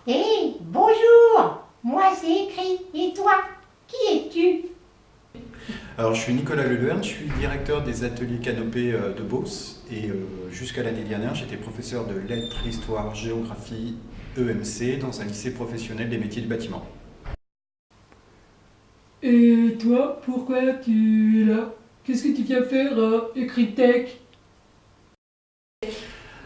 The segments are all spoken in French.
Hé, bonjour! Moi c'est écrit. Et toi? Qui es-tu? Alors, je suis Nicolas Leleuerne, je suis directeur des ateliers Canopée de Beauce et jusqu'à l'année dernière, j'étais professeur de lettres, histoire, géographie, EMC dans un lycée professionnel des métiers du bâtiment. Et toi, pourquoi tu es là? Qu'est-ce que tu viens faire à Ecritech?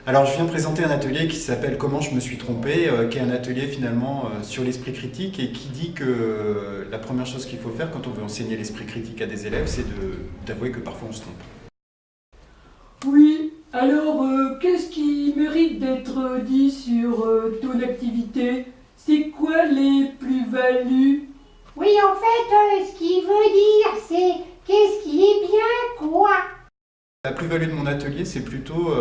Alors, je viens présenter un atelier qui s'appelle Comment je me suis trompé, qui est un atelier finalement sur l'esprit critique et qui dit que la première chose qu'il faut faire quand on veut enseigner l'esprit critique à des élèves, c'est d'avouer que parfois on se trompe. Oui, alors qu'est-ce qui mérite d'être dit sur ton activité? C'est quoi les plus-values? Oui, en fait, ce qu'il veut dire, c'est qu'est-ce qui est bien, quoi? La plus-value de mon atelier, c'est plutôt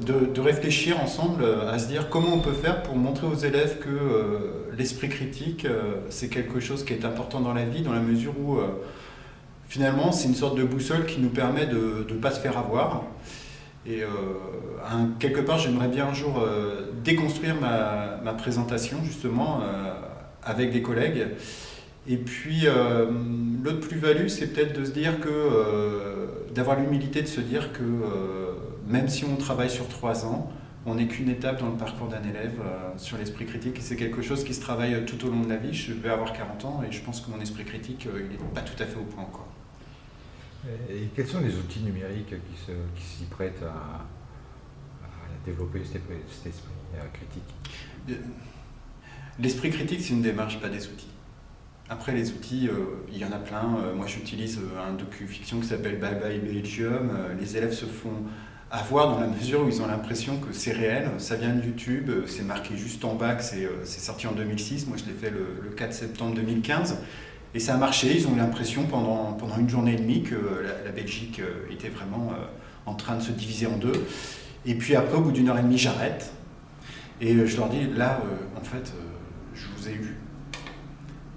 de réfléchir ensemble à se dire comment on peut faire pour montrer aux élèves que l'esprit critique, c'est quelque chose qui est important dans la vie, dans la mesure où finalement c'est une sorte de boussole qui nous permet de ne pas se faire avoir. Et quelque part, j'aimerais bien un jour déconstruire ma présentation justement avec des collègues. Et puis l'autre plus-value, c'est peut-être de se dire d'avoir l'humilité de se dire que même si on travaille sur 3 ans, on n'est qu'une étape dans le parcours d'un élève sur l'esprit critique. Et c'est quelque chose qui se travaille tout au long de la vie. Je vais avoir 40 ans et je pense que mon esprit critique, il n'est pas tout à fait au point encore. Et quels sont les outils numériques qui s'y prêtent à développer cet esprit critique? L'esprit critique, c'est une démarche, pas des outils. Après, les outils, il y en a plein. Moi, j'utilise un docu-fiction qui s'appelle Bye Bye Belgium. Les élèves se font avoir dans la mesure où ils ont l'impression que c'est réel. Ça vient de YouTube, c'est marqué juste en bas que c'est sorti en 2006. Moi, je l'ai fait le 4 septembre 2015. Et ça a marché. Ils ont eu l'impression pendant une journée et demie que la Belgique était vraiment en train de se diviser en deux. Et puis après, au bout d'une heure et demie, j'arrête. Et je leur dis, là, en fait, je vous ai eu.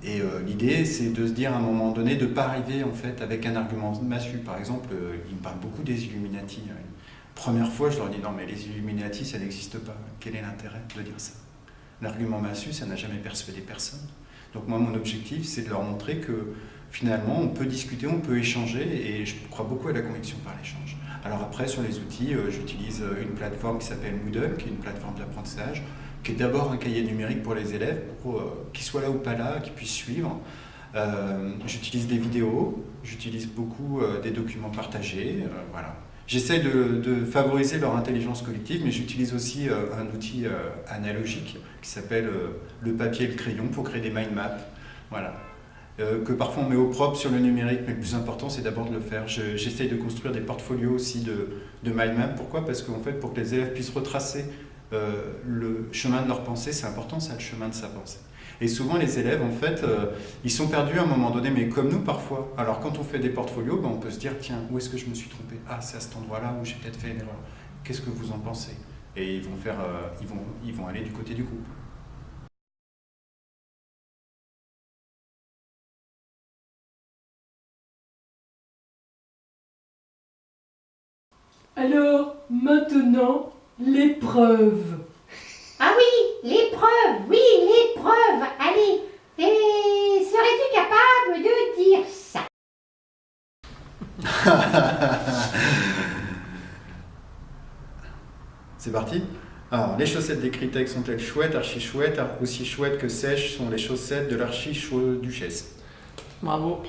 Et l'idée, c'est de se dire à un moment donné, de ne pas arriver en fait avec un argument massu. Par exemple, ils me parlent beaucoup des Illuminati. Première fois, je leur dis non, mais les Illuminati, ça n'existe pas. Quel est l'intérêt de dire ça? L'argument massu, ça n'a jamais persuadé personne. Donc moi, mon objectif, c'est de leur montrer que finalement, on peut discuter, on peut échanger, et je crois beaucoup à la conviction par l'échange. Alors après, sur les outils, j'utilise une plateforme qui s'appelle Moodle, qui est une plateforme d'apprentissage, qui est d'abord un cahier numérique pour les élèves, pour qu'ils soient là ou pas là, qu'ils puissent suivre. J'utilise des vidéos, j'utilise beaucoup des documents partagés, voilà. J'essaie de favoriser leur intelligence collective, mais j'utilise aussi un outil analogique qui s'appelle le papier et le crayon pour créer des mind maps, voilà. Que parfois on met au propre sur le numérique, mais le plus important c'est d'abord de le faire. J'essaie de construire des portfolios aussi de mind maps. Pourquoi? Parce qu'en fait, pour que les élèves puissent retracer le chemin de leur pensée, c'est important ça, le chemin de sa pensée. Et souvent les élèves en fait, ils sont perdus à un moment donné, mais comme nous parfois. Alors quand on fait des portfolios, on peut se dire tiens, où est-ce que je me suis trompé? Ah, c'est à cet endroit-là où j'ai peut-être fait une erreur. Qu'est-ce que vous en pensez? Et ils vont aller du côté du groupe. Alors, maintenant, l'épreuve. Ah oui, l'épreuve, oui, l'épreuve. Allez, et serais-tu capable de dire ça? C'est parti? Alors, les chaussettes d'Ecritech sont-elles chouettes, archi chouettes? Aussi chouettes que sèches sont les chaussettes de l'archi-duchesse. Bravo.